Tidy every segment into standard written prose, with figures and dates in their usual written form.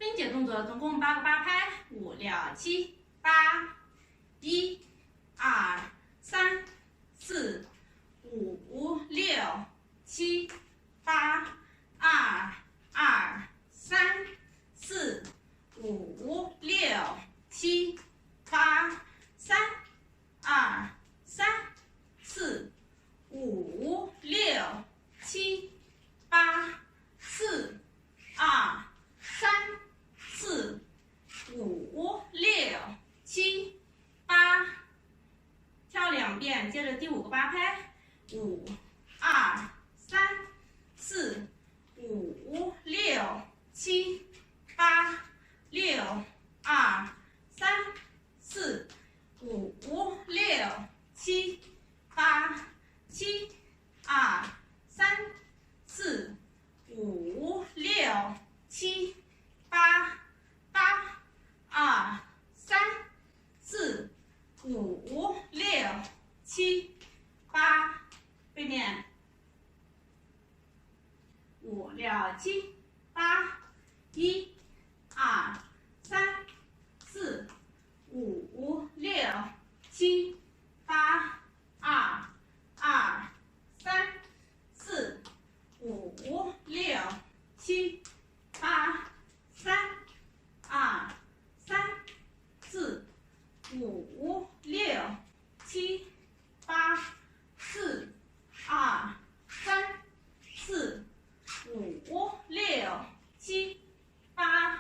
音节动作，总共8个8拍，5、6、7、8，1、2、3、4、5、6、7、8，2、2、3、4、5、6、7、8，3、2、3、4、5、6、7、8，4、2、3、4、5、6、7、8，跳2遍，接着第5个8拍，5、2、3、4、5、6、7、8、6、2、3、4、5、6、7、8、7、2、3、4、5、6、7、8、8、2、3、4、5、6、7、8，背面5、6、7、8，1、2、3、4、5、6、7、8，2、2、3、4、5、6、7、8，3、2、3、4、5、6、7、8，4、2、3、4、5、6、7、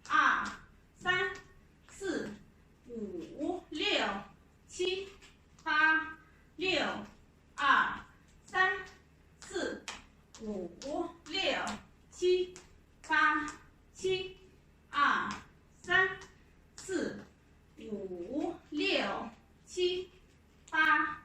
8，5、2、3、4、5、6、7、8、6、2、3、4、5、6、7、8、7、2、3、4、5、6、7、8。